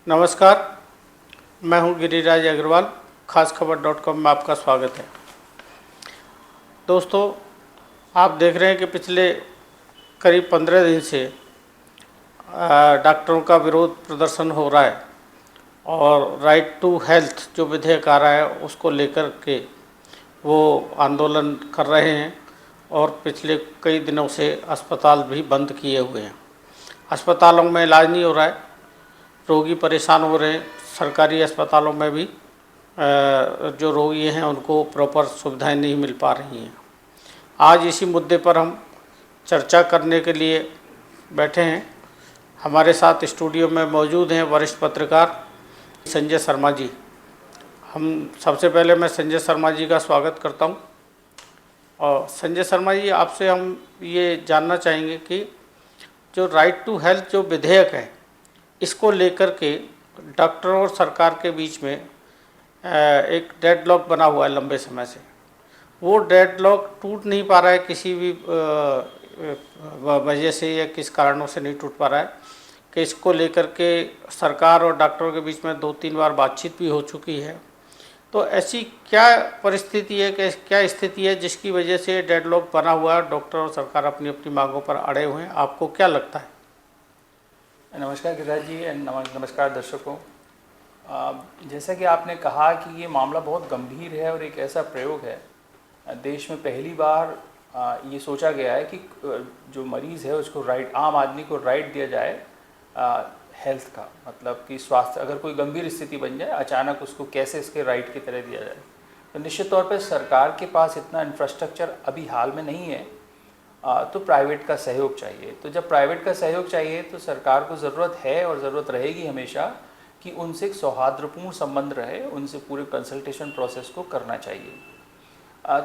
नमस्कार, मैं हूं गिरिराज अग्रवाल। खासखबर.com में आपका स्वागत है। दोस्तों, आप देख रहे हैं कि पिछले करीब 15 दिन से डॉक्टरों का विरोध प्रदर्शन हो रहा है और राइट टू हेल्थ जो विधेयक आ रहा है उसको लेकर के वो आंदोलन कर रहे हैं और पिछले कई दिनों से अस्पताल भी बंद किए हुए हैं। अस्पतालों में इलाज नहीं हो रहा है, रोगी परेशान हो रहे हैं। सरकारी अस्पतालों में भी जो रोगी हैं उनको प्रॉपर सुविधाएं नहीं मिल पा रही हैं। आज इसी मुद्दे पर हम चर्चा करने के लिए बैठे हैं। हमारे साथ स्टूडियो में मौजूद हैं वरिष्ठ पत्रकार संजय शर्मा जी। सबसे पहले मैं संजय शर्मा जी का स्वागत करता हूं। और संजय शर्मा जी, आपसे हम ये जानना चाहेंगे कि जो राइट टू हेल्थ जो विधेयक है, इसको लेकर के डॉक्टरों और सरकार के बीच में एक डेडलॉक बना हुआ है लंबे समय से। वो डेडलॉक टूट नहीं पा रहा है, किसी भी वजह से या किस कारणों से नहीं टूट पा रहा है कि इसको लेकर के सरकार और डॉक्टरों के बीच में 2-3 बार बातचीत भी हो चुकी है। तो ऐसी क्या परिस्थिति है, कि क्या स्थिति है जिसकी वजह से डेडलॉक बना हुआ है, डॉक्टर और सरकार अपनी अपनी मांगों पर अड़े हुए हैं? आपको क्या लगता है? नमस्कार गिरिराज जी एंड नमस्कार दर्शकों। जैसा कि आपने कहा कि ये मामला बहुत गंभीर है और एक ऐसा प्रयोग है, देश में पहली बार ये सोचा गया है कि जो मरीज़ है उसको आम आदमी को राइट दिया जाए हेल्थ का, मतलब कि स्वास्थ्य, अगर कोई गंभीर स्थिति बन जाए अचानक उसको कैसे इसके राइट की तरह दिया जाए। तो निश्चित तौर पर सरकार के पास इतना इंफ्रास्ट्रक्चर अभी हाल में नहीं है, तो प्राइवेट का सहयोग चाहिए। तो जब प्राइवेट का सहयोग चाहिए तो सरकार को ज़रूरत है और ज़रूरत रहेगी हमेशा कि उनसे एक सौहार्दपूर्ण संबंध रहे, उनसे पूरे कंसल्टेशन प्रोसेस को करना चाहिए।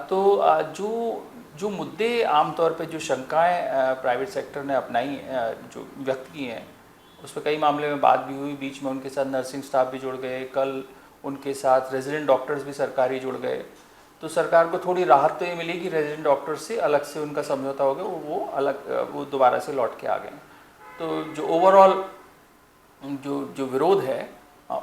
जो जो मुद्दे आमतौर पे जो शंकाएं प्राइवेट सेक्टर ने अपनाई, जो व्यक्त की हैं, उस पर कई मामले में बात भी हुई। बीच में उनके साथ नर्सिंग स्टाफ भी जुड़ गए, कल उनके साथ रेजिडेंट डॉक्टर्स भी सरकारी जुड़ गए। तो सरकार को थोड़ी राहत तो ये मिली कि रेजिडेंट डॉक्टर से अलग से उनका समझौता हो गया, वो दोबारा से लौट के आ गए। तो जो ओवरऑल जो विरोध है,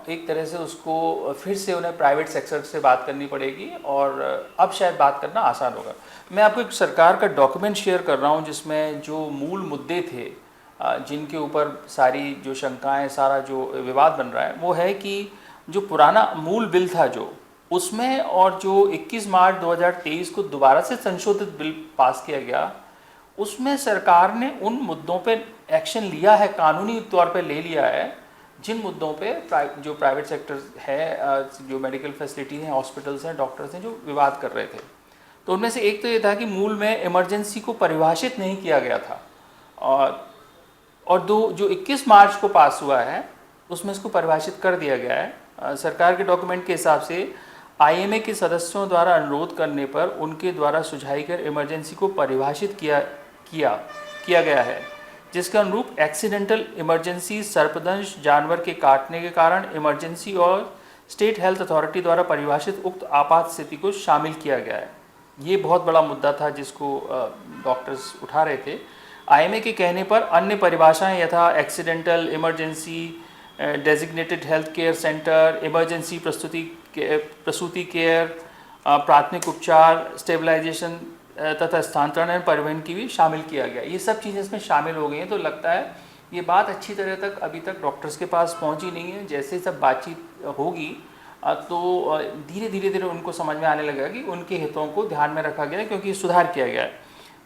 एक तरह से उसको फिर से उन्हें प्राइवेट सेक्टर से बात करनी पड़ेगी और अब शायद बात करना आसान होगा। मैं आपको एक सरकार का डॉक्यूमेंट शेयर कर रहा हूँ जिसमें जो मूल मुद्दे थे, जिनके ऊपर सारी जो शंकाएँ, सारा जो विवाद बन रहा है, वो है कि जो पुराना मूल बिल था जो उसमें, और जो 21 मार्च 2023 को दोबारा से संशोधित बिल पास किया गया, उसमें सरकार ने उन मुद्दों पे एक्शन लिया है, कानूनी तौर पे ले लिया है, जिन मुद्दों पे जो प्राइवेट सेक्टर है, जो मेडिकल फैसिलिटी हैं, हॉस्पिटल्स हैं, डॉक्टर्स हैं, जो विवाद कर रहे थे। तो उनमें से एक तो ये था कि मूल में इमरजेंसी को परिभाषित नहीं किया गया था, और जो 21 मार्च को पास हुआ है उसमें इसको परिभाषित कर दिया गया है। सरकार के डॉक्यूमेंट के हिसाब से आईएमए के सदस्यों द्वारा अनुरोध करने पर उनके द्वारा सुझाई गई इमरजेंसी को परिभाषित किया गया है, जिसके अनुरूप एक्सीडेंटल इमरजेंसी, सर्पदंश, जानवर के काटने के कारण इमरजेंसी और स्टेट हेल्थ अथॉरिटी द्वारा परिभाषित उक्त आपात स्थिति को शामिल किया गया है। ये बहुत बड़ा मुद्दा था जिसको डॉक्टर्स उठा रहे थे। आईएमए के कहने पर अन्य परिभाषाएं यथा accidental emergency, designated health care centre, emergency प्रसूति केयर, प्राथमिक उपचार, स्टेबलाइजेशन तथा स्थानांतरण परिवहन की भी शामिल किया गया। ये सब चीज़ें इसमें शामिल हो गई हैं। तो लगता है ये बात अच्छी तरह तक अभी तक डॉक्टर्स के पास पहुंची नहीं है। जैसे सब बातचीत होगी तो धीरे धीरे उनको समझ में आने लगेगा कि उनके हितों को ध्यान में रखा गया है, क्योंकि सुधार किया गया है।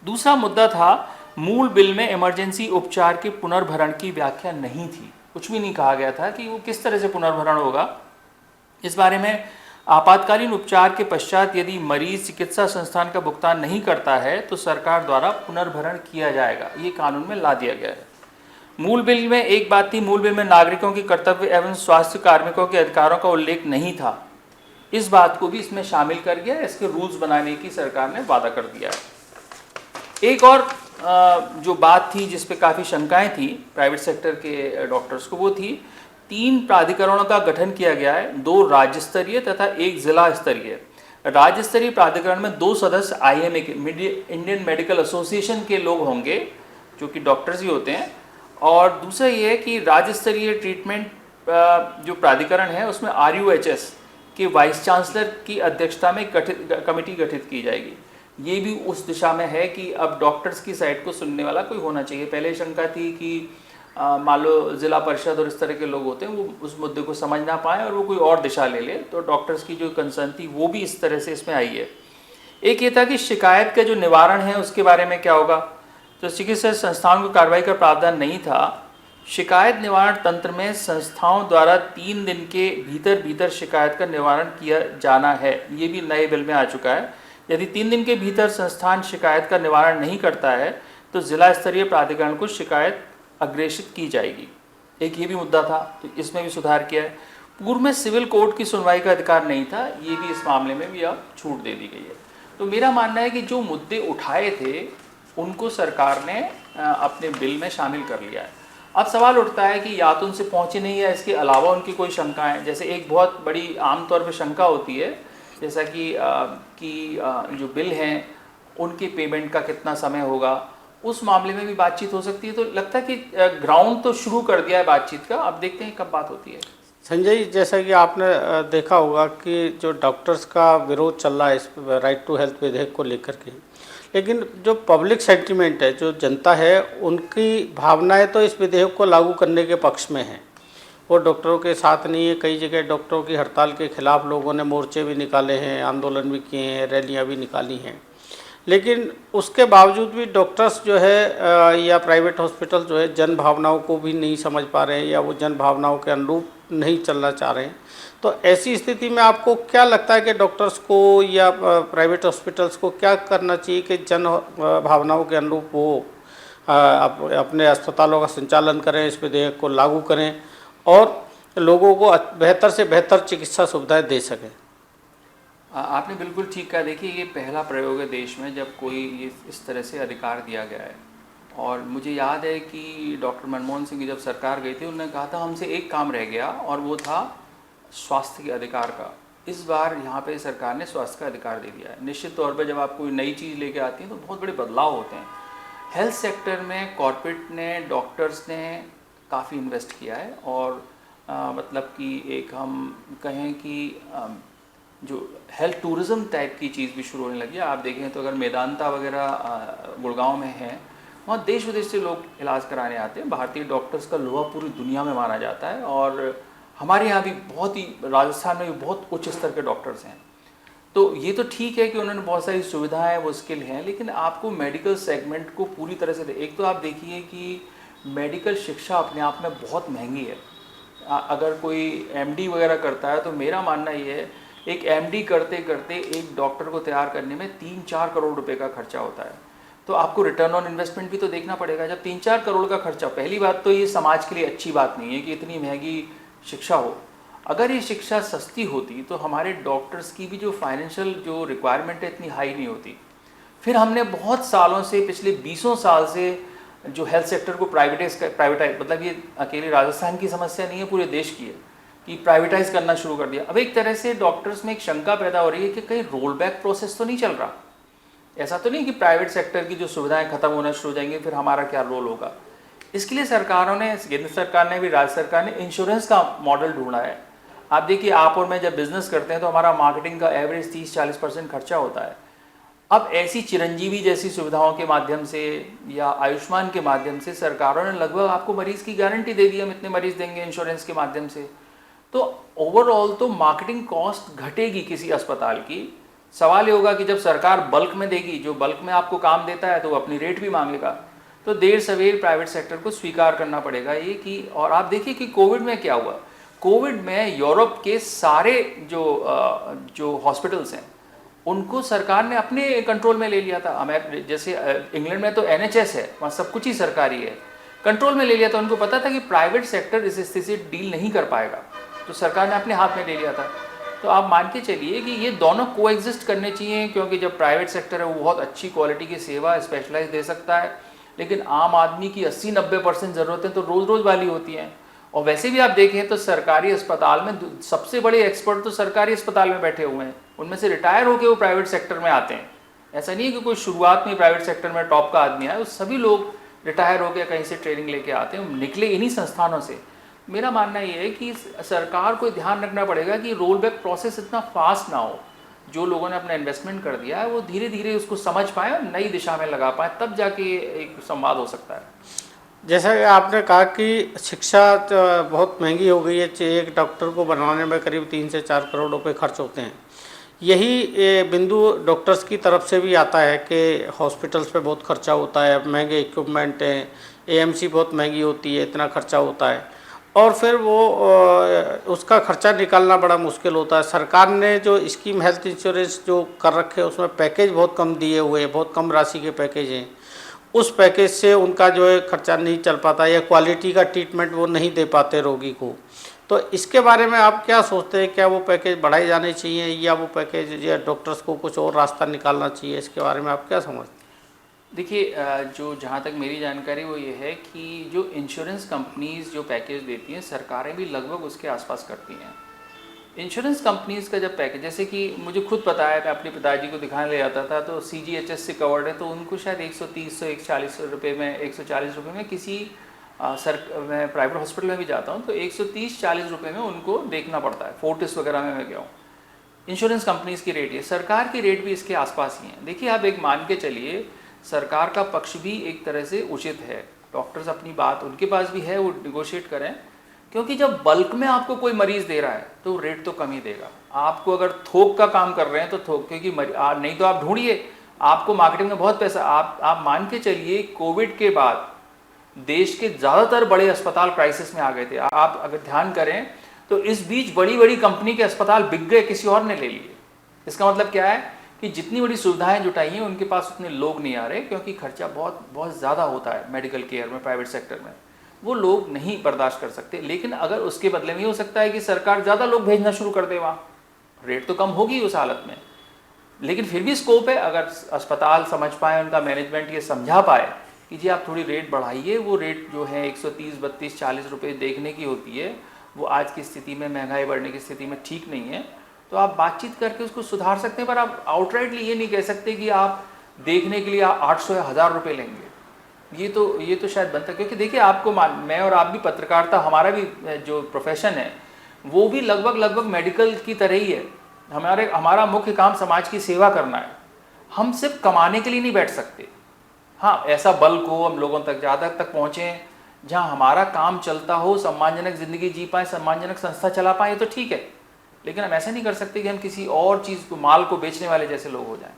दूसरा मुद्दा था, मूल बिल में इमरजेंसी उपचार के पुनर्भरण की व्याख्या नहीं थी। कुछ भी नहीं कहा गया था कि वो किस तरह से पुनर्भरण होगा। इस बारे में आपातकालीन उपचार के पश्चात यदि मरीज चिकित्सा संस्थान का भुगतान नहीं करता है तो सरकार द्वारा पुनर्भरण किया जाएगा, ये कानून में ला दिया गया है। मूल बिल में एक बात थी, मूल बिल में नागरिकों के कर्तव्य एवं स्वास्थ्य कार्मिकों के अधिकारों का उल्लेख नहीं था। इस बात को भी इसमें शामिल कर गया, इसके रूल्स बनाने की सरकार ने वादा कर दिया है। एक और जो बात थी जिस पे काफ़ी शंकाएं थी प्राइवेट सेक्टर के डॉक्टर्स को, वो थी 3 प्राधिकरणों का गठन किया गया है, 2 राज्य स्तरीय तथा 1 जिला स्तरीय। राज्य स्तरीय प्राधिकरण में 2 सदस्य आईएमए के, इंडियन मेडिकल एसोसिएशन के लोग होंगे, जो कि डॉक्टर्स ही होते हैं। और दूसरा ये है कि राज्य स्तरीय ट्रीटमेंट जो प्राधिकरण है उसमें RUHS के वाइस चांसलर की अध्यक्षता में कमेटी गठित की जाएगी। ये भी उस दिशा में है कि अब डॉक्टर्स की साइड को सुनने वाला कोई होना चाहिए। पहले शंका थी कि मान लो जिला परिषद और इस तरह के लोग होते हैं वो उस मुद्दे को समझ ना पाए और वो कोई और दिशा ले ले, तो डॉक्टर्स की जो कंसर्न थी वो भी इस तरह से इसमें आई है। एक ये था कि शिकायत का जो निवारण है उसके बारे में क्या होगा। तो चिकित्सा संस्थाओं को कार्रवाई का प्रावधान नहीं था। शिकायत निवारण तंत्र में संस्थाओं द्वारा 3 दिन के भीतर भीतर शिकायत का निवारण किया जाना है, ये भी नए बिल में आ चुका है। यदि 3 दिन के भीतर संस्थान शिकायत का निवारण नहीं करता है तो जिला स्तरीय प्राधिकरण को शिकायत अग्रेषित की जाएगी। एक ये भी मुद्दा था, तो इसमें भी सुधार किया है। पूर्व में सिविल कोर्ट की सुनवाई का अधिकार नहीं था, ये भी इस मामले में भी अब छूट दे दी गई है। तो मेरा मानना है कि जो मुद्दे उठाए थे उनको सरकार ने अपने बिल में शामिल कर लिया है। अब सवाल उठता है कि या तो उनसे पहुंची नहीं है, इसके अलावा उनकी कोई शंकाएं, जैसे एक बहुत बड़ी आमतौर पर शंका होती है जैसा कि जो बिल हैं उनके पेमेंट का कितना समय होगा, उस मामले में भी बातचीत हो सकती है। तो लगता है कि ग्राउंड तो शुरू कर दिया है बातचीत का, अब देखते हैं कब बात होती है। संजय जी, जैसा कि आपने देखा होगा कि जो डॉक्टर्स का विरोध चल रहा है इस राइट टू हेल्थ विधेयक को लेकर के, लेकिन जो पब्लिक सेंटिमेंट है, जो जनता है, उनकी भावनाएं तो इस विधेयक को लागू करने के पक्ष में हैं। वो डॉक्टरों के साथ नहीं है। कई जगह डॉक्टरों की हड़ताल के खिलाफ लोगों ने मोर्चे भी निकाले हैं, आंदोलन भी किए हैं, रैलियाँ भी निकाली हैं। लेकिन उसके बावजूद भी डॉक्टर्स जो है या प्राइवेट हॉस्पिटल जो है जन भावनाओं को भी नहीं समझ पा रहे हैं या वो जन भावनाओं के अनुरूप नहीं चलना चाह रहे हैं। तो ऐसी स्थिति में आपको क्या लगता है कि डॉक्टर्स को या प्राइवेट हॉस्पिटल्स को क्या करना चाहिए कि जन भावनाओं के अनुरूप वो अपने अस्पतालों का संचालन करें, इस विधेयक को लागू करें और लोगों को बेहतर से बेहतर चिकित्सा सुविधाएं दे सकें? आपने बिल्कुल ठीक कहा। देखिए, ये पहला प्रयोग है देश में जब कोई ये इस तरह से अधिकार दिया गया है। और मुझे याद है कि डॉक्टर मनमोहन सिंह की जब सरकार गई थी, उन्होंने कहा था हमसे एक काम रह गया और वो था स्वास्थ्य के अधिकार का। इस बार यहाँ पे सरकार ने स्वास्थ्य का अधिकार दे दिया है। निश्चित तौर पर जब आप कोई नई चीज़ लेके आती हैं तो बहुत बड़े बदलाव होते हैं। हेल्थ सेक्टर में कॉर्पोरेट ने, डॉक्टर्स ने काफ़ी इन्वेस्ट किया है और मतलब कि एक हम कहें कि जो हेल्थ टूरिज़्म टाइप की चीज़ भी शुरू होने लगी है। आप देखें तो अगर मेदांता वगैरह गुड़गांव में है, वहाँ देश विदेश से लोग इलाज कराने आते हैं। भारतीय डॉक्टर्स का लोहा पूरी दुनिया में माना जाता है और हमारे यहाँ भी बहुत ही, राजस्थान में भी बहुत उच्च स्तर के डॉक्टर्स हैं। तो ये तो ठीक है कि उन्होंने बहुत सारी सुविधाएं, वो स्किल हैं, लेकिन आपको मेडिकल सेगमेंट को पूरी तरह से, एक तो आप देखिए कि मेडिकल शिक्षा अपने आप में बहुत महंगी है। अगर कोई MD वगैरह करता है तो मेरा मानना ये है, एक MD करते करते एक डॉक्टर को तैयार करने में 3-4 करोड़ रुपए का खर्चा होता है। तो आपको रिटर्न ऑन इन्वेस्टमेंट भी तो देखना पड़ेगा। जब 3-4 करोड़ का खर्चा, पहली बात तो ये समाज के लिए अच्छी बात नहीं है कि इतनी महंगी शिक्षा हो। अगर ये शिक्षा सस्ती होती तो हमारे डॉक्टर्स की भी जो फाइनेंशियल जो रिक्वायरमेंट है इतनी हाई नहीं होती। फिर हमने बहुत सालों से, पिछले 20 साल से जो हेल्थ सेक्टर को प्राइवेटाइज, मतलब ये अकेले राजस्थान की समस्या नहीं है, पूरे देश की है कि प्राइवेटाइज करना शुरू कर दिया। अब एक तरह से डॉक्टर्स में एक शंका पैदा हो रही है कि कहीं रोल बैक प्रोसेस तो नहीं चल रहा। ऐसा तो नहीं कि प्राइवेट सेक्टर की जो सुविधाएं खत्म होना शुरू हो जाएंगी, फिर हमारा क्या रोल होगा। इसके लिए सरकारों ने, केंद्र सरकार ने भी, राज्य सरकार ने इंश्योरेंस का मॉडल ढूंढा है। आप देखिए, आप और मैं जब बिजनेस करते हैं तो हमारा मार्केटिंग का एवरेज 30-40% खर्चा होता है। अब ऐसी चिरंजीवी जैसी सुविधाओं के माध्यम से या आयुष्मान के माध्यम से सरकारों ने लगभग आपको मरीज की गारंटी दे दी, हम इतने मरीज देंगे इंश्योरेंस के माध्यम से। तो ओवरऑल तो मार्केटिंग कॉस्ट घटेगी किसी अस्पताल की। सवाल ये होगा कि जब सरकार बल्क में देगी, जो बल्क में आपको काम देता है तो वो अपनी रेट भी मांगेगा। तो देर सवेर प्राइवेट सेक्टर को स्वीकार करना पड़ेगा ये कि। और आप देखिए कि कोविड में क्या हुआ। कोविड में यूरोप के सारे जो हॉस्पिटल्स हैं उनको सरकार ने अपने कंट्रोल में ले लिया था। जैसे इंग्लैंड में तो NHS है, वहाँ सब कुछ ही सरकारी है, कंट्रोल में ले लिया था। उनको पता था कि प्राइवेट सेक्टर इस स्थिति से डील नहीं कर पाएगा, तो सरकार ने अपने हाथ में ले लिया था। तो आप मान के चलिए कि ये दोनों कोएग्जिस्ट करने चाहिए, क्योंकि जब प्राइवेट सेक्टर है वो बहुत अच्छी क्वालिटी की सेवा स्पेशलाइज दे सकता है, लेकिन आम आदमी की 80-90% ज़रूरतें तो रोज़ रोज़ वाली होती हैं। और वैसे भी आप देखें तो सरकारी अस्पताल में सबसे बड़े एक्सपर्ट तो सरकारी अस्पताल में बैठे हुए हैं, उनमें से रिटायर होकर वो प्राइवेट सेक्टर में आते हैं। ऐसा नहीं है कि कोई शुरुआत में प्राइवेट सेक्टर में टॉप का आदमी आया, वो सभी लोग रिटायर होकर कहीं से ट्रेनिंग लेके आते हैं, निकले इन्हीं संस्थानों से। मेरा मानना ये है कि सरकार को ध्यान रखना पड़ेगा कि रोल बैक प्रोसेस इतना फास्ट ना हो। जो लोगों ने अपना इन्वेस्टमेंट कर दिया है वो धीरे धीरे उसको समझ पाए और नई दिशा में लगा पाए, तब जाके एक संवाद हो सकता है। जैसा कि आपने कहा कि शिक्षा बहुत महंगी हो गई है, एक डॉक्टर को बनवाने में करीब 3 से 4 करोड़ रुपए खर्च होते हैं। यही बिंदु डॉक्टर्स की तरफ से भी आता है कि हॉस्पिटल्स पे बहुत खर्चा होता है, महंगे इक्विपमेंट हैं, एएमसी बहुत महंगी होती है, इतना खर्चा होता है और फिर वो उसका खर्चा निकालना बड़ा मुश्किल होता है। सरकार ने जो स्कीम हेल्थ इंश्योरेंस जो कर रखे हैं उसमें पैकेज बहुत कम दिए हुए हैं, बहुत कम राशि के पैकेज हैं। उस पैकेज से उनका जो है खर्चा नहीं चल पाता या क्वालिटी का ट्रीटमेंट वो नहीं दे पाते रोगी को। तो इसके बारे में आप क्या सोचते हैं, क्या वो पैकेज बढ़ाए जाने चाहिए या वो पैकेज या डॉक्टर्स को कुछ और रास्ता निकालना चाहिए? इसके बारे में आप क्या समझते हैं? देखिए, जो जहाँ तक मेरी जानकारी वो ये है कि जो इंश्योरेंस कंपनीज़ जो पैकेज देती हैं, सरकारें भी लगभग उसके आसपास करती हैं। इंश्योरेंस कंपनीज़ का जब पैकेज, जैसे कि मुझे खुद पता है, मैं अपने पिताजी को दिखाने ले जाता था तो CGHS से कवर्ड है, तो उनको शायद 130 से 140 रुपये में, 140 रुपये में किसी मैं प्राइवेट हॉस्पिटल में भी जाता हूँ तो 130-40 रुपये में उनको देखना पड़ता है। फोर्टिस वगैरह में मैं गया हूँ। इंश्योरेंस कंपनीज़ की रेट, ये सरकार की रेट भी इसके आसपास ही हैं। देखिए, आप एक मान के चलिए, सरकार का पक्ष भी एक तरह से उचित है, डॉक्टर्स अपनी बात उनके पास भी है, वो निगोशिएट करें, क्योंकि जब बल्क में आपको कोई मरीज़ दे रहा है तो रेट तो कम ही देगा। आपको अगर थोक का काम कर रहे हैं तो थोक, क्योंकि नहीं तो आप ढूंढिए, आपको मार्केटिंग में बहुत पैसा, आप मान के चलिए कोविड के बाद देश के ज़्यादातर बड़े अस्पताल क्राइसिस में आ गए थे। आप अगर ध्यान करें तो इस बीच बड़ी बड़ी कंपनी के अस्पताल बिक गए, किसी और ने ले लिए। इसका मतलब क्या है कि जितनी बड़ी सुविधाएं जुटाई हैं उनके पास उतने लोग नहीं आ रहे, क्योंकि खर्चा बहुत बहुत ज़्यादा होता है मेडिकल केयर में, प्राइवेट सेक्टर में, वो लोग नहीं बर्दाश्त कर सकते। लेकिन अगर उसके बदले में हो सकता है कि सरकार ज़्यादा लोग भेजना शुरू कर दे, वहाँ रेट तो कम होगी उस हालत में, लेकिन फिर भी स्कोप है। अगर अस्पताल समझ पाए, उनका मैनेजमेंट ये समझा पाए कि जी आप थोड़ी रेट बढ़ाइए, वो रेट जो है 130, 32, 40 रुपये देखने की होती है, वो आज की स्थिति में, महंगाई बढ़ने की स्थिति में ठीक नहीं है, तो आप बातचीत करके उसको सुधार सकते हैं। पर आप आउटराइटली ये नहीं कह सकते कि आप देखने के लिए 800 या 1000 रुपये लेंगे। ये तो शायद बनता, क्योंकि देखिए, आपको मैं और आप भी पत्रकारिता, हमारा भी जो प्रोफेशन है वो भी लगभग मेडिकल की तरह ही है। हमारा मुख्य काम समाज की सेवा करना है। हम सिर्फ कमाने के लिए नहीं बैठ सकते। हाँ, ऐसा बल्क हो, हम लोगों तक ज़्यादा तक पहुँचें, जहाँ हमारा काम चलता हो, सम्मानजनक ज़िंदगी जी पाएँ, सम्मानजनक संस्था चला पाएँ, तो ठीक है। लेकिन हम ऐसा नहीं कर सकते कि हम किसी और चीज़ को, माल को बेचने वाले जैसे लोग हो जाएं।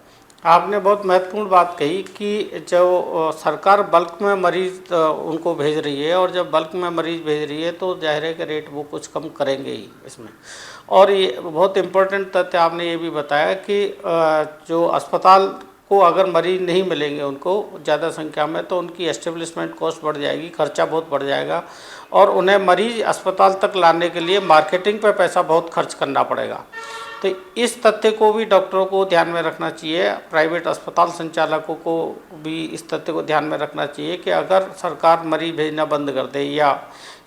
आपने बहुत महत्वपूर्ण बात कही कि जो सरकार बल्क में मरीज उनको भेज रही है, और जब बल्क में मरीज भेज रही है तो जाहिर है कि रेट वो कुछ कम करेंगे ही इसमें। और ये बहुत इम्पोर्टेंट तथ्य आपने ये भी बताया कि जो अस्पताल को अगर मरीज नहीं मिलेंगे उनको ज़्यादा संख्या में, तो उनकी एस्टेब्लिशमेंट कॉस्ट बढ़ जाएगी, खर्चा बहुत बढ़ जाएगा, और उन्हें मरीज अस्पताल तक लाने के लिए मार्केटिंग पर पैसा बहुत खर्च करना पड़ेगा। तो इस तथ्य को भी डॉक्टरों को ध्यान में रखना चाहिए, प्राइवेट अस्पताल संचालकों को भी इस तथ्य को ध्यान में रखना चाहिए कि अगर सरकार मरीज भेजना बंद कर दे या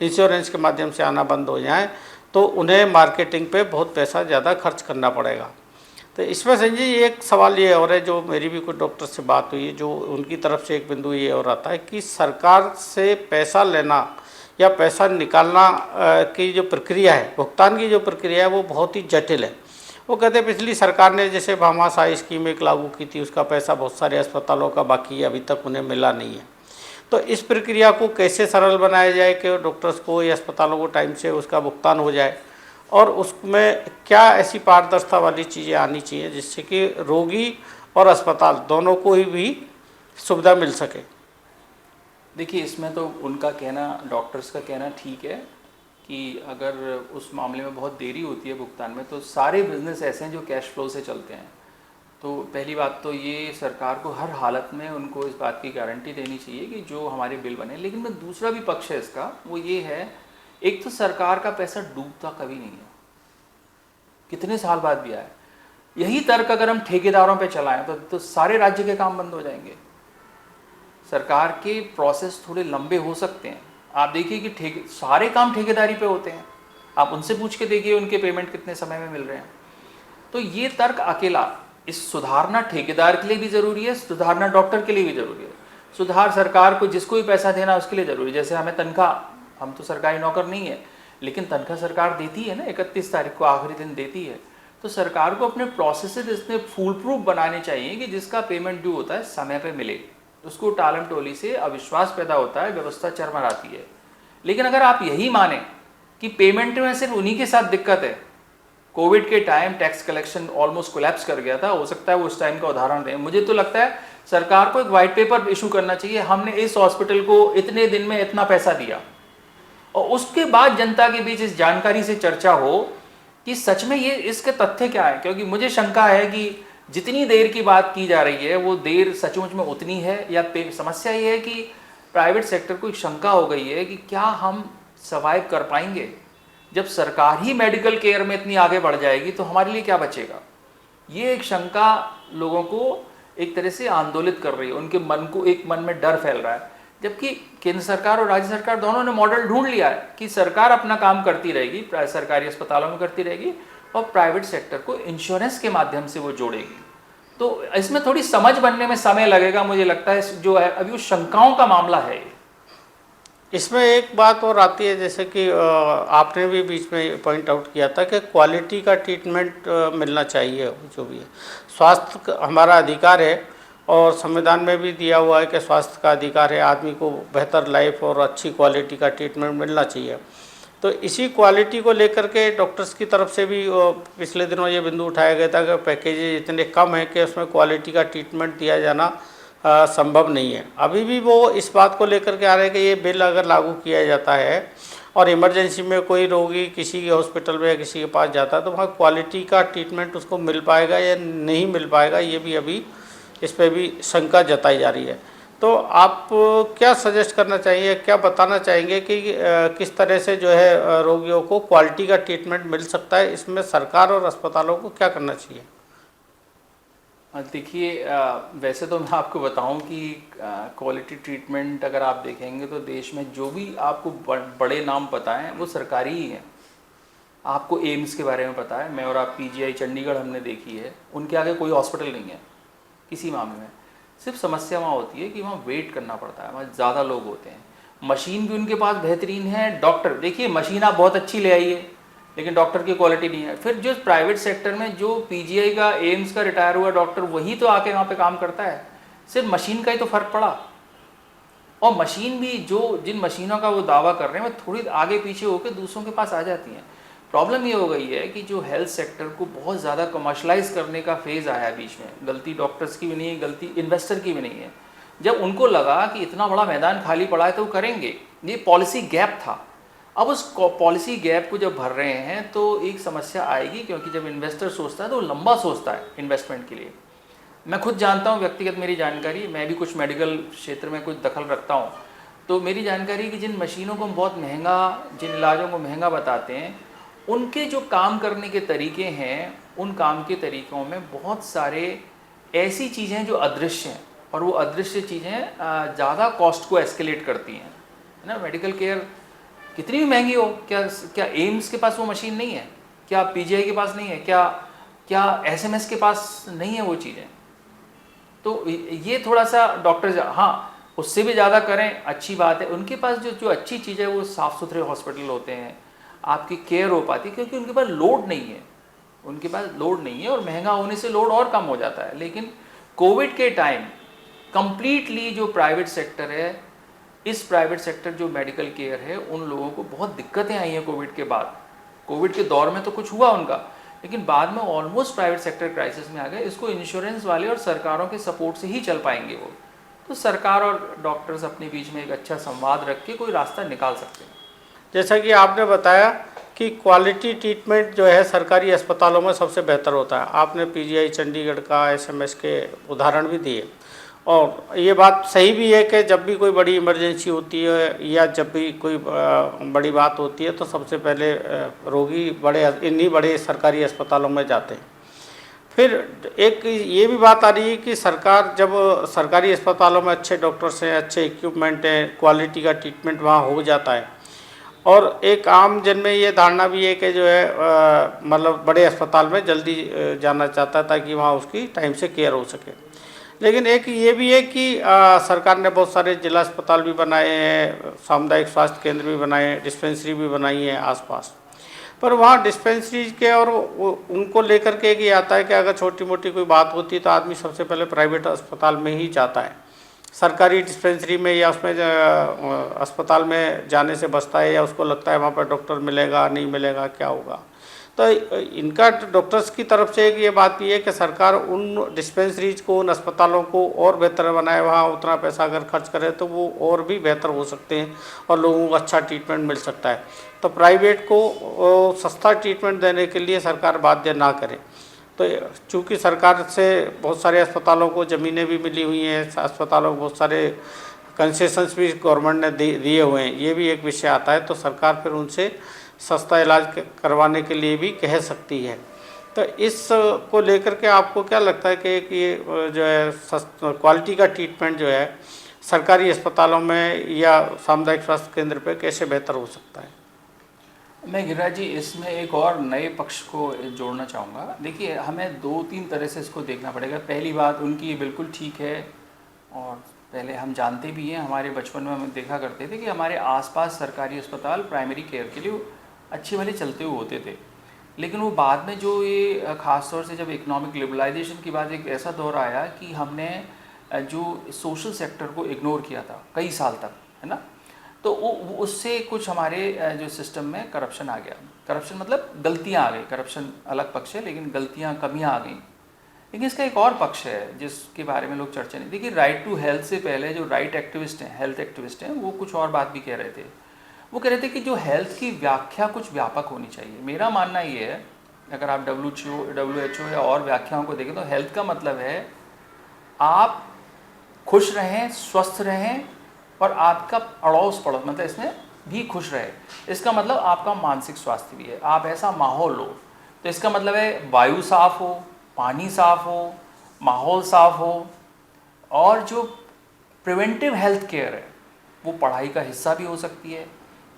इंश्योरेंस के माध्यम से आना बंद हो जाए तो उन्हें मार्केटिंग पे बहुत पैसा ज़्यादा खर्च करना पड़ेगा। तो इसमें संजय जी, एक सवाल ये और है, जो मेरी भी कुछ डॉक्टर से बात हुई है, जो उनकी तरफ से एक बिंदु ये और आता है कि सरकार से पैसा लेना या पैसा निकालना की जो प्रक्रिया है, भुगतान की जो प्रक्रिया है, वो बहुत ही जटिल है। वो कहते हैं पिछली सरकार ने जैसे भामाशाह स्कीम एक लागू की थी, उसका पैसा बहुत सारे अस्पतालों का बाकी है, अभी तक उन्हें मिला नहीं है। तो इस प्रक्रिया को कैसे सरल बनाया जाए कि डॉक्टर्स को या अस्पतालों को टाइम से उसका भुगतान हो जाए, और उसमें क्या ऐसी पारदर्शिता वाली चीज़ें आनी चाहिए जिससे कि रोगी और अस्पताल दोनों को ही भी सुविधा मिल सके? देखिए, इसमें तो उनका कहना, डॉक्टर्स का कहना ठीक है कि अगर उस मामले में बहुत देरी होती है भुगतान में, तो सारे बिजनेस ऐसे हैं जो कैश फ्लो से चलते हैं। तो पहली बात तो ये, सरकार को हर हालत में उनको इस बात की गारंटी देनी चाहिए कि जो हमारे बिल बने। लेकिन मैं दूसरा भी पक्ष है इसका, वो ये है, एक तो सरकार का पैसा डूबता कभी नहीं है, कितने साल बाद भी आया। यही तर्क अगर हम ठेकेदारों पे चलाएं तो सारे राज्य के काम बंद हो जाएंगे। सरकार के प्रोसेस थोड़े लंबे हो सकते हैं। आप देखिए कि सारे काम ठेकेदारी पे होते हैं, आप उनसे पूछ के देखिए उनके पेमेंट कितने समय में मिल रहे हैं। तो ये तर्क अकेला, इस सुधारना ठेकेदार के लिए भी ज़रूरी है, सुधारना डॉक्टर के लिए भी ज़रूरी है, सुधार सरकार को जिसको भी पैसा देना उसके लिए ज़रूरी है। जैसे हमें तनख्वाह, हम तो सरकारी नौकर नहीं है, लेकिन तनख्वाह सरकार देती है ना, 31 तारीख को आखिरी दिन देती है। तो सरकार को अपने प्रोसेसेस इतने फूल प्रूफ बनाने चाहिए कि जिसका पेमेंट ड्यू होता है समय पे मिले। उसको टालम टोली से अविश्वास पैदा होता है, व्यवस्था चरमराती है। लेकिन अगर आप यही माने कि पेमेंट में सिर्फ उन्हीं के साथ दिक्कत है, कोविड के time tax collection almost collapse कर गया था, हो सकता है वो उस टाइम का उदाहरण दें। मुझे तो लगता है सरकार को एक वाइट पेपर इशू करना चाहिए, हमने इस हॉस्पिटल को इतने दिन में इतना पैसा दिया, और उसके बाद जनता के बीच इस जानकारी से चर्चा हो कि सच में ये इसके तथ्य क्या है। क्योंकि मुझे शंका है कि जितनी देर की बात की जा रही है वो देर सचमुच में उतनी है, या समस्या ये है कि प्राइवेट सेक्टर को एक शंका हो गई है कि क्या हम सर्वाइव कर पाएंगे। जब सरकार ही मेडिकल केयर में इतनी आगे बढ़ जाएगी तो हमारे लिए क्या बचेगा। ये एक शंका लोगों को एक तरह से आंदोलित कर रही है, उनके मन को एक मन में डर फैल रहा है। जबकि केंद्र सरकार और राज्य सरकार दोनों ने मॉडल ढूंढ लिया है कि सरकार अपना काम करती रहेगी, सरकारी अस्पतालों में करती रहेगी, और प्राइवेट सेक्टर को इंश्योरेंस के माध्यम से वो जोड़ेगी। तो इसमें थोड़ी समझ बनने में समय लगेगा, मुझे लगता है जो है अभी वो शंकाओं का मामला है। इसमें एक बात और आती है, जैसे कि आपने भी बीच में पॉइंट आउट किया था कि क्वालिटी का ट्रीटमेंट मिलना चाहिए। जो भी है, स्वास्थ्य हमारा अधिकार है और संविधान में भी दिया हुआ है कि स्वास्थ्य का अधिकार है, आदमी को बेहतर लाइफ और अच्छी क्वालिटी का ट्रीटमेंट मिलना चाहिए। तो इसी क्वालिटी को लेकर के डॉक्टर्स की तरफ से भी पिछले दिनों ये बिंदु उठाया गया था कि पैकेजेज इतने कम हैं कि उसमें क्वालिटी का ट्रीटमेंट दिया जाना संभव नहीं है। अभी भी वो इस बात को लेकर के आ रहे हैं कि ये बिल अगर लागू किया जाता है और इमरजेंसी में कोई रोगी किसी के हॉस्पिटल में या किसी के पास जाता है तो वहाँ क्वालिटी का ट्रीटमेंट उसको मिल पाएगा या नहीं मिल पाएगा, ये भी अभी इस पर भी शंका जताई जा रही है। तो आप क्या सजेस्ट करना चाहिए, क्या बताना चाहेंगे कि किस तरह से जो है रोगियों को क्वालिटी का ट्रीटमेंट मिल सकता है, इसमें सरकार और अस्पतालों को क्या करना चाहिए? देखिए, वैसे तो मैं आपको बताऊं कि क्वालिटी ट्रीटमेंट अगर आप देखेंगे तो देश में जो भी आपको बड़े नाम पता हैं वो सरकारी ही हैं। आपको एम्स के बारे में पता है, मैं और आप पीजीआई चंडीगढ़ हमने देखी है, उनके आगे कोई हॉस्पिटल नहीं है किसी मामले में। सिर्फ समस्या वहाँ होती है कि वहाँ वेट करना पड़ता है, वहाँ ज़्यादा लोग होते हैं। मशीन भी उनके पास बेहतरीन है, डॉक्टर देखिए मशीन आप बहुत अच्छी ले आइए लेकिन डॉक्टर की क्वालिटी नहीं है। फिर जो प्राइवेट सेक्टर में जो पीजीआई का एम्स का रिटायर हुआ डॉक्टर वही तो आके वहाँ पे काम करता है, सिर्फ मशीन का ही तो फ़र्क पड़ा। और मशीन भी जो जिन मशीनों का वो दावा कर रहे हैं वो थोड़ी आगे पीछे होकर दूसरों के पास आ जाती हैं। प्रॉब्लम ये हो गई है कि जो हेल्थ सेक्टर को बहुत ज़्यादा कमर्शलाइज करने का फेज़ आया है बीच में, गलती डॉक्टर्स की भी नहीं है, गलती इन्वेस्टर की भी नहीं है। जब उनको लगा कि इतना बड़ा मैदान खाली पड़ा है तो वो करेंगे, ये पॉलिसी गैप था। अब उस पॉलिसी गैप को जब भर रहे हैं तो एक समस्या आएगी, क्योंकि जब इन्वेस्टर सोचता है तो लंबा सोचता है इन्वेस्टमेंट के लिए। मैं खुद जानता हूँ, व्यक्तिगत मेरी जानकारी, मैं भी कुछ मेडिकल क्षेत्र में कुछ दखल रखता हूँ, तो मेरी जानकारी कि जिन मशीनों को हम बहुत महंगा, जिन इलाजों को महंगा बताते हैं, उनके जो काम करने के तरीके हैं, उन काम के तरीक़ों में बहुत सारे ऐसी चीज़ें हैं जो अदृश्य हैं, और वो अदृश्य चीज़ें ज़्यादा कॉस्ट को एस्केलेट करती हैं, है ना। मेडिकल केयर कितनी भी महंगी हो, क्या एम्स के पास वो मशीन नहीं है, क्या पीजीआई के पास नहीं है, क्या एसएमएस के पास नहीं है वो चीज़ें। तो ये थोड़ा सा डॉक्टर, हाँ उससे भी ज़्यादा करें अच्छी बात है, उनके पास जो अच्छी चीज़ है वो साफ़ सुथरे हॉस्पिटल होते हैं, आपकी केयर हो पाती है, क्योंकि उनके पास लोड नहीं है, उनके पास लोड नहीं है, और महंगा होने से लोड और कम हो जाता है। लेकिन कोविड के टाइम कंप्लीटली जो प्राइवेट सेक्टर है, इस प्राइवेट सेक्टर जो मेडिकल केयर है, उन लोगों को बहुत दिक्कतें आई हैं कोविड के बाद। कोविड के दौर में तो कुछ हुआ उनका, लेकिन बाद में ऑलमोस्ट प्राइवेट सेक्टर क्राइसिस में आ गए। इसको इंश्योरेंस वाले और सरकारों के सपोर्ट से ही चल पाएंगे वो। तो सरकार और डॉक्टर्स अपने बीच में एक अच्छा संवाद रख के कोई रास्ता निकाल सकते हैं। जैसा कि आपने बताया कि क्वालिटी ट्रीटमेंट जो है सरकारी अस्पतालों में सबसे बेहतर होता है, आपने पीजीआई चंडीगढ़ का, एसएमएस के उदाहरण भी दिए, और ये बात सही भी है कि जब भी कोई बड़ी इमरजेंसी होती है या जब भी कोई बड़ी बात होती है तो सबसे पहले रोगी इन्हीं बड़े सरकारी अस्पतालों में जाते हैं। फिर एक ये भी बात आ रही है कि सरकार, जब सरकारी अस्पतालों में अच्छे डॉक्टर्स हैं, अच्छे इक्विपमेंट हैं, क्वालिटी का ट्रीटमेंट वहाँ हो जाता है, और एक आम जन में ये धारणा भी है कि जो है मतलब बड़े अस्पताल में जल्दी जाना चाहता है ताकि वहाँ उसकी टाइम से केयर हो सके। लेकिन एक ये भी है कि सरकार ने बहुत सारे जिला अस्पताल भी बनाए हैं, सामुदायिक स्वास्थ्य केंद्र भी बनाए हैं, डिस्पेंसरी भी बनाई है आसपास। पर वहाँ डिस्पेंसरी के और उनको लेकर के ये आता है कि अगर छोटी मोटी कोई बात होती है तो आदमी सबसे पहले प्राइवेट अस्पताल में ही जाता है। सरकारी डिस्पेंसरी में या उसमें अस्पताल में जाने से बचता है, या उसको लगता है वहाँ पर डॉक्टर मिलेगा नहीं मिलेगा क्या होगा। तो इनका डॉक्टर्स की तरफ से एक ये बात भी है कि सरकार उन डिस्पेंसरीज को, उन अस्पतालों को और बेहतर बनाए, वहाँ उतना पैसा अगर खर्च करे तो वो और भी बेहतर हो सकते हैं और लोगों को अच्छा ट्रीटमेंट मिल सकता है। तो प्राइवेट को सस्ता ट्रीटमेंट देने के लिए सरकार बाध्य ना करे। तो चूँकि सरकार से बहुत सारे अस्पतालों को ज़मीनें भी मिली हुई हैं, अस्पतालों को बहुत सारे कंसेशंस भी गवर्नमेंट ने दिए हुए हैं, ये भी एक विषय आता है। तो सरकार फिर उनसे सस्ता इलाज करवाने के लिए भी कह सकती है। तो इस को लेकर के आपको क्या लगता है कि ये जो है क्वालिटी का ट्रीटमेंट जो है सरकारी अस्पतालों में या सामुदायिक स्वास्थ्य केंद्र पे कैसे बेहतर हो सकता है? मैं गिरिराज जी इसमें एक और नए पक्ष को जोड़ना चाहूँगा। देखिए, हमें 2-3 तरह से इसको देखना पड़ेगा। पहली बात, उनकी बिल्कुल ठीक है, और पहले हम जानते भी हैं, हमारे बचपन में हम देखा करते थे कि हमारे आसपास सरकारी अस्पताल प्राइमरी केयर के लिए अच्छे भले चलते हुए होते थे। लेकिन वो बाद में जो ये ख़ास तौर से जब इकोनॉमिक लिबरलाइजेशन के बाद एक ऐसा दौर आया कि हमने जो सोशल सेक्टर को इग्नोर किया था कई साल तक, है ना, तो उससे कुछ हमारे जो सिस्टम में करप्शन आ गया। करप्शन मतलब गलतियाँ आ गई, करप्शन अलग पक्ष है, लेकिन गलतियाँ, कमियाँ आ गई। लेकिन इसका एक और पक्ष है जिसके बारे में लोग चर्चा नहीं। देखिए, राइट टू हेल्थ से पहले जो राइट एक्टिविस्ट हैं, हेल्थ एक्टिविस्ट हैं, वो कुछ और बात भी कह रहे थे। वो कह रहे थे कि जो हेल्थ की व्याख्या कुछ व्यापक होनी चाहिए। मेरा मानना ये है, अगर आप WHO या और व्याख्याओं को देखें तो हेल्थ का मतलब है आप खुश रहें, स्वस्थ रहें, और आपका अड़ोस पड़ोस मतलब इसमें भी खुश रहे। इसका मतलब आपका मानसिक स्वास्थ्य भी है, आप ऐसा माहौल हो। तो इसका मतलब है वायु साफ हो, पानी साफ हो, माहौल साफ हो, और जो प्रिवेंटिव हेल्थ केयर है वो पढ़ाई का हिस्सा भी हो सकती है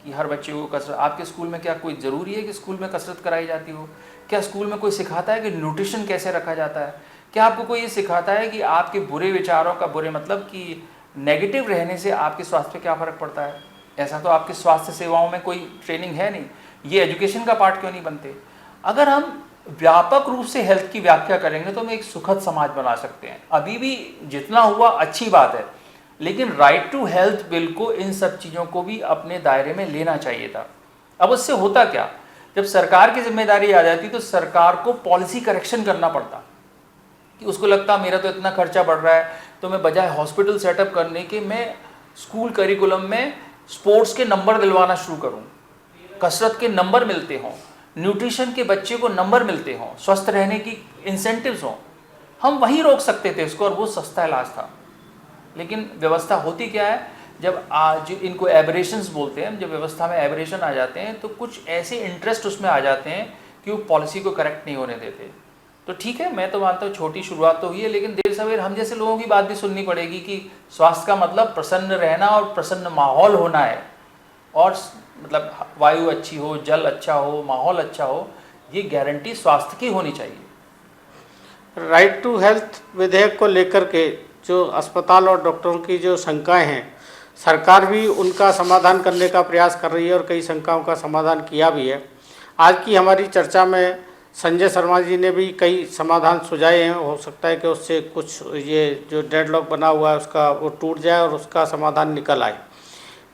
कि हर बच्चे को कसरत। आपके स्कूल में क्या कोई ज़रूरी है कि स्कूल में कसरत कराई जाती हो? क्या स्कूल में कोई सिखाता है कि न्यूट्रिशन कैसे रखा जाता है? क्या आपको कोई ये सिखाता है कि आपके बुरे विचारों का, बुरे मतलब कि नेगेटिव रहने से आपके स्वास्थ्य पे क्या फ़र्क पड़ता है? ऐसा तो आपके स्वास्थ्य सेवाओं में कोई ट्रेनिंग है नहीं। ये एजुकेशन का पार्ट क्यों नहीं बनते? अगर हम व्यापक रूप से हेल्थ की व्याख्या करेंगे तो हम एक सुखद समाज बना सकते हैं। अभी भी जितना हुआ अच्छी बात है, लेकिन राइट टू हेल्थ बिल को इन सब चीज़ों को भी अपने दायरे में लेना चाहिए था। अब उससे होता क्या, जब सरकार की जिम्मेदारी आ जाती तो सरकार को पॉलिसी करेक्शन करना पड़ता कि उसको लगता मेरा तो इतना खर्चा बढ़ रहा है, तो मैं बजाय हॉस्पिटल सेटअप करने के मैं स्कूल करिकुलम में स्पोर्ट्स के नंबर दिलवाना शुरू करूं, कसरत के नंबर मिलते हों, न्यूट्रिशन के बच्चे को नंबर मिलते हों, स्वस्थ रहने की इंसेंटिव्स हों। हम वहीं रोक सकते थे इसको, और वो सस्ता इलाज था। लेकिन व्यवस्था होती क्या है, जब आज इनको एबरेशंस बोलते हैं, जब व्यवस्था में एबरेशन आ जाते हैं तो कुछ ऐसे इंटरेस्ट उसमें आ जाते हैं कि वो पॉलिसी को करेक्ट नहीं होने देते। तो ठीक है, मैं तो मानता हूँ छोटी शुरुआत तो हुई है, लेकिन देर सवेर हम जैसे लोगों की बात भी सुननी पड़ेगी कि स्वास्थ्य का मतलब प्रसन्न रहना और प्रसन्न माहौल होना है, और मतलब वायु अच्छी हो, जल अच्छा हो, माहौल अच्छा हो, ये गारंटी स्वास्थ्य की होनी चाहिए। राइट टू हेल्थ विधेयक को लेकर के जो अस्पताल और डॉक्टरों की जो शंकाएं हैं, सरकार भी उनका समाधान करने का प्रयास कर रही है और कई शंकाओं का समाधान किया भी है। आज की हमारी चर्चा में संजय शर्मा जी ने भी कई समाधान सुझाए हैं। हो सकता है कि उससे कुछ ये जो डेडलॉक बना हुआ है उसका वो टूट जाए और उसका समाधान निकल आए।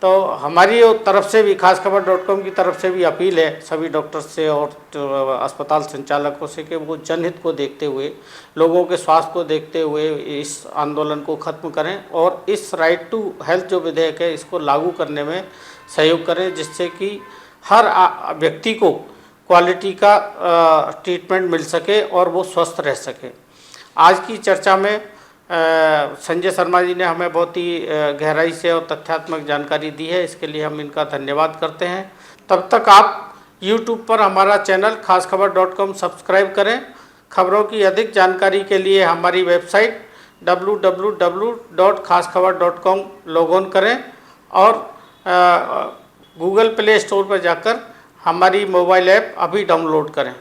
तो हमारी तरफ से भी, खासखबर.com की तरफ से भी अपील है सभी डॉक्टर्स से और अस्पताल संचालकों से कि वो जनहित को देखते हुए, लोगों के स्वास्थ्य को देखते हुए इस आंदोलन को ख़त्म करें और इस राइट टू हेल्थ जो विधेयक है इसको लागू करने में सहयोग करें, जिससे कि हर व्यक्ति को क्वालिटी का ट्रीटमेंट मिल सके और वो स्वस्थ रह सके। आज की चर्चा में संजय शर्मा जी ने हमें बहुत ही गहराई से और तथ्यात्मक जानकारी दी है, इसके लिए हम इनका धन्यवाद करते हैं। तब तक आप YouTube पर हमारा चैनल खासखबर.com सब्सक्राइब करें। खबरों की अधिक जानकारी के लिए हमारी वेबसाइट www.खासखबर.com लॉग ऑन करें और गूगल प्ले स्टोर पर जाकर हमारी मोबाइल ऐप अभी डाउनलोड करें।